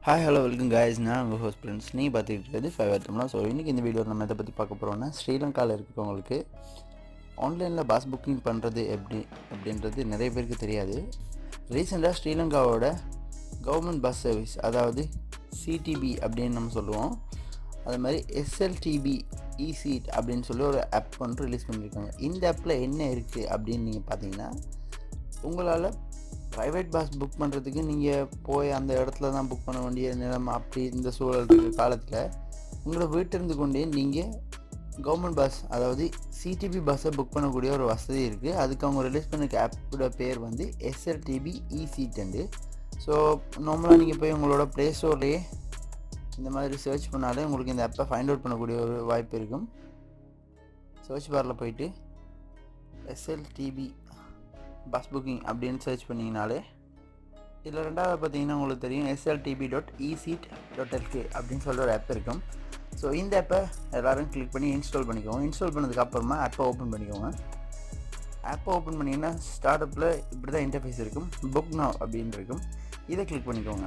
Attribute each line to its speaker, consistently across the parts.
Speaker 1: Hi hello welcome guys, நான் உங்கள் host Prince. நீ பார்த்துக்கிட்டு இருக்கிறது Fiverr Tamizha. ஸோ இன்றைக்கி இந்த வீடியோவில் நம்ம எதை பற்றி பார்க்க போகிறோம்னா, ஸ்ரீலங்காவில் இருக்கிறவங்களுக்கு ஆன்லைனில் பஸ் புக்கிங் பண்ணுறது அப்படின்றது நிறைய பேருக்கு தெரியாது. ரீசெண்டாக ஸ்ரீலங்காவோட கவர்மெண்ட் பஸ் சர்வீஸ், அதாவது சிடிபி அப்படின்னு நம்ம சொல்லுவோம், அது மாதிரி எஸ்எல்டிபி eseat அப்படின்னு சொல்லி ஒரு ஆப் வந்து ரிலீஸ் பண்ணியிருக்காங்க. இந்த ஆப்பில் என்ன இருக்குது அப்படின்னு நீங்கள் பார்த்தீங்கன்னா, உங்களால் ப்ரைவேட் பஸ் புக் பண்ணுறதுக்கு நீங்கள் போய் அந்த இடத்துல தான் புக் பண்ண வேண்டிய நிலைமை அப்படி இந்த சூழல் இருக்கிற காலத்தில் உங்களை வீட்டிலிருந்து கொண்டே நீங்கள் கவர்மெண்ட் பஸ், அதாவது சிடிபி பஸ்ஸை புக் பண்ணக்கூடிய ஒரு வசதி இருக்குது. அதுக்கு அவங்க ரிலீஸ் பண்ண ஆப்போட பேர் வந்து எஸ்எல்டிபி eseat. ஸோ நார்மலாக நீங்கள் போய் உங்களோட ப்ளே ஸ்டோர்லேயே இந்த மாதிரி சர்ச் பண்ணாலே உங்களுக்கு இந்த ஆப்பை ஃபைண்ட் அவுட் பண்ணக்கூடிய ஒரு வாய்ப்பு இருக்கும். சர்ச் பாரில் போயிட்டு எஸ்எல்டிபி பஸ் புக்கிங் அப்படின்னு சர்ச் பண்ணிங்கனாலே இதில் ரெண்டாவது பார்த்தீங்கன்னா உங்களுக்கு தெரியும் eseat.lk அப்படின்னு சொல்லிட்டு ஒரு ஆப் இருக்கும். ஸோ இந்த ஆப்பை எல்லோரும் கிளிக் பண்ணி இன்ஸ்டால் பண்ணிக்கோங்க. இன்ஸ்டால் பண்ணதுக்கப்புறமா ஆப்பை ஓப்பன் பண்ணிக்கோங்க. ஆப்பை ஓப்பன் பண்ணிங்கன்னா ஸ்டார்ட்அப்பில் இப்படி தான் இன்டர்ஃபேஸ் இருக்கும். புக் நவ் அப்படின்னு இருக்கும். இதை கிளிக் பண்ணிக்கோங்க.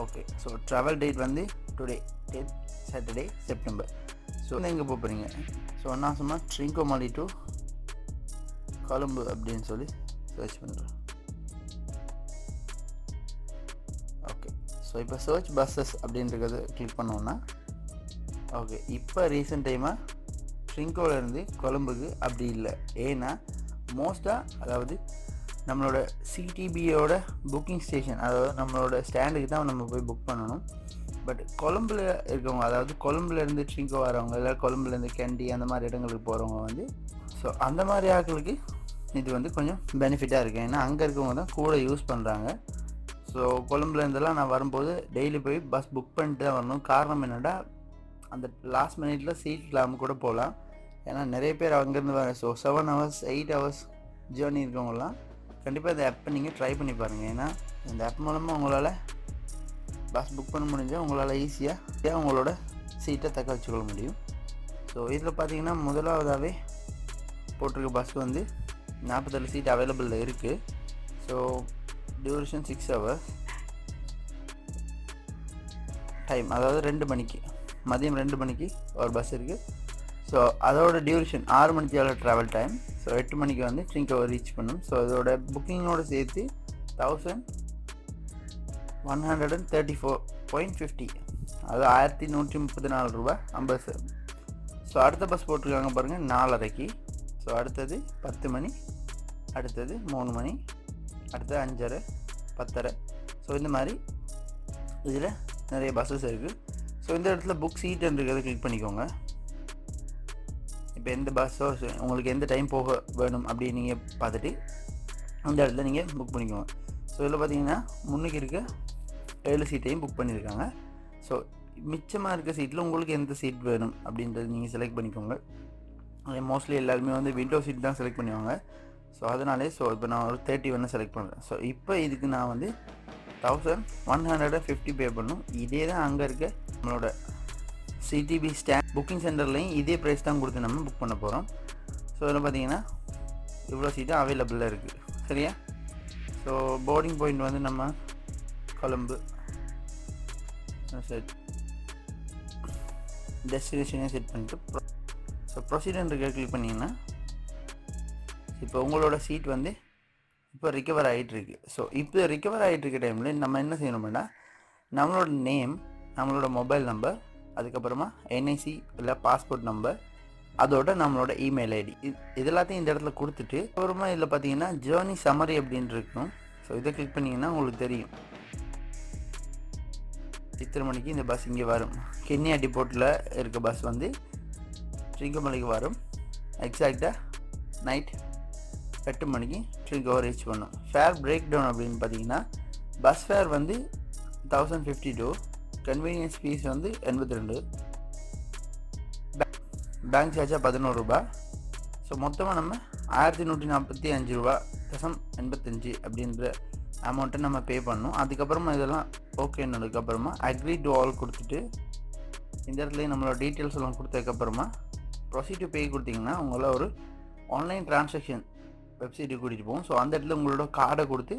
Speaker 1: ஓகே, ஸோ ட்ராவல் டேட் வந்து today, date Saturday September. So எங்கே போகிறீங்க? ஸோ நான் சும்மா ட்ரிங்கோமாலி டு கொழும்பு அப்படின்னு சொல்லி சர்ச் பண்ணுறேன். ஓகே, ஸோ இப்போ சர்ச் பஸ்ஸஸ் அப்படின்றத கிளிக் பண்ணோன்னா, ஓகே, இப்போ ரீசெண்ட் டைமாக ட்ரிங்கோலேருந்து கொழும்புக்கு அப்படி இல்லை. ஏன்னா மோஸ்ட்டாக, அதாவது நம்மளோட சிடிபியோட புக்கிங் ஸ்டேஷன், அதாவது நம்மளோட ஸ்டாண்டுக்கு தான் நம்ம போய் புக் பண்ணணும். பட் கொழும்பில் இருக்கவங்க, அதாவது கொழும்புலேருந்து ட்ரிங்கோ வரவங்க, இல்லை கொழும்புலேருந்து கேண்டி அந்த மாதிரி இடங்களுக்கு போகிறவங்க வந்து, ஸோ அந்த மாதிரி ஆட்களுக்கு இது வந்து கொஞ்சம் பெனிஃபிட்டாக இருக்குது. ஏன்னா அங்கே இருக்கவங்க தான் கூட யூஸ் பண்ணுறாங்க. ஸோ கொழும்புலேருந்தெல்லாம் நான் வரும்போது டெய்லி போய் பஸ் புக் பண்ணிட்டு தான் வரணும். காரணம் என்னென்னா, அந்த லாஸ்ட் மினிட்ல சீட் இல்லாமல் கூட போகலாம். ஏன்னா நிறைய பேர் அங்கேருந்து வர, ஸோ 7 hours 8 hours ஜேர்னி இருக்கவங்கலாம் கண்டிப்பாக இந்த ஆப்பை நீங்கள் ட்ரை பண்ணி பாருங்கள். ஏன்னா இந்த ஆப் மூலமாக உங்களால் பஸ் புக் பண்ண முடிஞ்சால் உங்களால் ஈஸியாக உங்களோட சீட்டை தக்க வச்சுக்கொள்ள முடியும். ஸோ இதில் பார்த்தீங்கன்னா முதலாவதாகவே போட்டிருக்க பஸ் வந்து 47 சீட் அவைலபிளில் இருக்குது. ஸோ டியூரேஷன் 6 hours டைம், அதாவது 2 மணிக்கு, மதியம் 2 மணிக்கு ஒரு பஸ் இருக்குது. ஸோ அதோட டியூரேஷன் 6 மணிக்கு எவ்வளோ ட்ராவல் டைம். ஸோ 8 மணிக்கு வந்து ட்ரிங்கோவை ரீச் பண்ணும். ஸோ இதோட புக்கிங்கோடு சேர்த்து 1134.50, அது 1134 ரூபா 50. ஸோ அடுத்த பஸ் போட்டிருக்காங்க பாருங்கள் 4:30க்கு. ஸோ அடுத்தது 10 மணி, அடுத்தது 3 மணி, அடுத்தது 5:30, 10:30. ஸோ இந்த மாதிரி இதில் நிறைய பஸ்ஸஸ் இருக்குது. ஸோ இந்த இடத்துல புக் சீட்டுன்றதை கிளிக் பண்ணிக்கோங்க. இப்போ எந்த பஸ்ஸோ உங்களுக்கு எந்த டைம் போக வேணும் அப்படின்னு நீங்கள் பார்த்துட்டு அந்த இடத்துல நீங்கள் புக் பண்ணிக்கோங்க. ஸோ இதில் பார்த்தீங்கன்னா முன்னுக்கு இருக்க 7 சீட்டையும் புக் பண்ணியிருக்காங்க. ஸோ மிச்சமாக இருக்க சீட்டில் உங்களுக்கு எந்த சீட் வேணும் அப்படின்றது நீங்கள் செலக்ட் பண்ணிக்கோங்க. அதே மோஸ்ட்லி எல்லாருமே வந்து விண்டோ சீட் தான் செலக்ட் பண்ணுவாங்க. ஸோ அதனாலே இப்போ நான் ஒரு 31 செலக்ட் பண்ணுறேன். ஸோ இப்போ இதுக்கு நான் வந்து 1150 பே பண்ணும். இதே தான் அங்கே இருக்க நம்மளோட சிடிபி ஸ்டாண்ட் புக்கிங் சென்டர்லேயும் இதே ப்ரைஸ் தான் கொடுத்து நம்ம புக் பண்ண போகிறோம். ஸோ இதில் பார்த்தீங்கன்னா இவ்வளோ சீட்டும் அவைலபிளாக இருக்குது. சரியா? ஸோ போர்டிங் பாயிண்ட் வந்து நம்ம கொழும்பு செட், டெஸ்டினேஷனே செட் பண்ணிட்டு ஸோ ப்ரொசீடர் கிளிக் பண்ணிங்கன்னா இப்போ உங்களோட சீட் வந்து இப்போ ரிகவர் ஆகிட்டுருக்கு. ஸோ இப்போ ரிகவர் ஆகிட்டு இருக்க டைமில் நம்ம என்ன செய்யணும்னா, நம்மளோட நேம், நம்மளோட மொபைல் நம்பர், அதுக்கப்புறமா என்ஐசி இல்லை பாஸ்போர்ட் நம்பர், அதோட நம்மளோட இமெயில் ஐடி, இது எல்லாத்தையும் இந்த இடத்துல கொடுத்துட்டு அப்புறமா இதில் பார்த்தீங்கன்னா ஜேர்னி சம்மரி அப்படின்னு இருக்கணும். ஸோ இதை கிளிக் பண்ணிங்கன்னா உங்களுக்கு தெரியும் இத்தனை மணிக்கு இந்த பஸ் இங்கே வரும். கென்யா டிப்போர்ட்டில் இருக்க பஸ் வந்து ட்ரிங்கோமலைக்கு வரும். எக்ஸாக்டாக நைட் 8 மணிக்கு ட்ரிங்கோவை ரீச் பண்ணும். ஃபேர் பிரேக் டவுன் அப்படின்னு பார்த்தீங்கன்னா பஸ் ஃபேர் வந்து 1052, கன்வீனியன்ஸ் ஃபீஸ் வந்து 82, பேங்க் சார்ஜாக 11 ரூபா. ஸோ மொத்தமாக நம்ம 1145 ரூபா 85 அப்படின்ற அமௌண்ட்டை நம்ம பே பண்ணணும். அதுக்கப்புறமா இதெல்லாம் ஓகேன்னதுக்கப்புறமா அக்ரி டு ஆல் கொடுத்துட்டு இந்த இடத்துலையும் நம்மளோட டீட்டெயில்ஸ் எல்லாம் கொடுத்ததுக்கப்புறமா ப்ரொசீட் டு பே கொடுத்தீங்கன்னா உங்களால் ஒரு ஆன்லைன் டிரான்சாக்ஷன் வெப்சைட்டுக்கு கூட்டிகிட்டு போகும். ஸோ அந்த இடத்துல உங்களோட கார்டை கொடுத்து,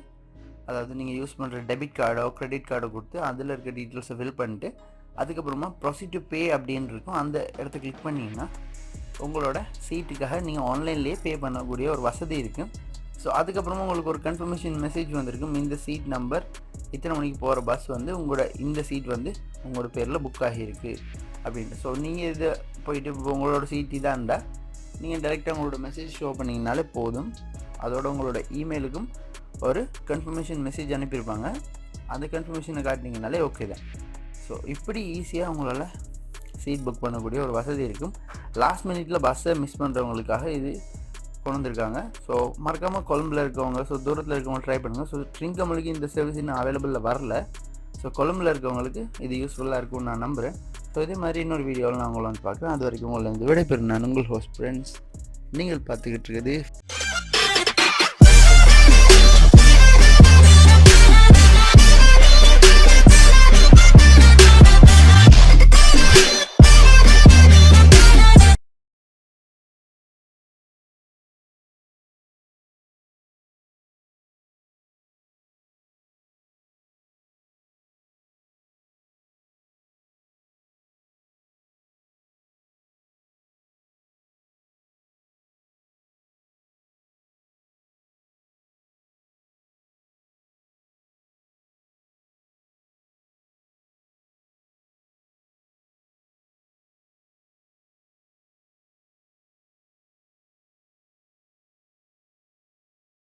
Speaker 1: அதாவது நீங்கள் யூஸ் பண்ணுற டெபிட் கார்டோ கிரெடிட் கார்டோ கொடுத்து அதில் இருக்க டீட்டெயில்ஸை ஃபில் பண்ணிட்டு அதுக்கப்புறமா ப்ரொசீட் டு பே அப்படின்னு இருக்கும். அந்த இடத்த கிளிக் பண்ணிங்கன்னா உங்களோட சீட்டுக்காக நீங்கள் ஆன்லைன்லேயே பே பண்ணக்கூடிய ஒரு வசதி இருக்குது. ஸோ அதுக்கப்புறமா உங்களுக்கு ஒரு கன்ஃபர்மேஷன் மெசேஜ் வந்திருக்கும். இந்த சீட் நம்பர் இத்தனை மணிக்கு போகிற பஸ் வந்து உங்களோட இந்த சீட் வந்து உங்களோட பேரில் புக் ஆகியிருக்கு அப்படின்ட்டு. ஸோ நீங்கள் இதை போயிட்டு இப்போ உங்களோட சீட் இதாக இருந்தால் நீங்கள் டைரெக்டாக உங்களோட மெசேஜ் ஷோ பண்ணிங்கனாலே போதும். அதோட உங்களோட இமெயிலுக்கும் ஒரு கன்ஃபர்மேஷன் மெசேஜ் அனுப்பியிருப்பாங்க. அந்த கன்ஃபர்மேஷனை காட்டினீங்கனாலே ஓகே தான். ஸோ இப்படி ஈஸியாக உங்களால் சீட் புக் பண்ணக்கூடிய ஒரு வசதி இருக்கும். லாஸ்ட் மினிட்டில் பஸ்ஸை மிஸ் பண்ணுறவங்களுக்காக இது கொண்டு வந்திருக்காங்க. ஸோ மறக்காமல் கொழம்பில் இருக்கவங்க, ஸோ தூரத்தில் இருக்கவங்க ட்ரை பண்ணுங்கள். ஸோ ட்ரிங்கமலுக்கு இந்த சர்வீஸ் இன்னும் அவைலபிளில் வரல. ஸோ கொழம்பில் இருக்கவங்களுக்கு இது யூஸ்ஃபுல்லாக இருக்கும்னு நான் நம்புகிறேன். ஸோ இதே மாதிரி இன்னொரு வீடியோவில் நான் உங்களை வந்து பார்க்குறேன். அது வரைக்கும் உங்களை வந்து விடைபெறும் நான் உங்கள் ஹோஸ்ட் ஃப்ரெண்ட்ஸ். நீங்கள் பார்த்துக்கிட்டு இருக்குது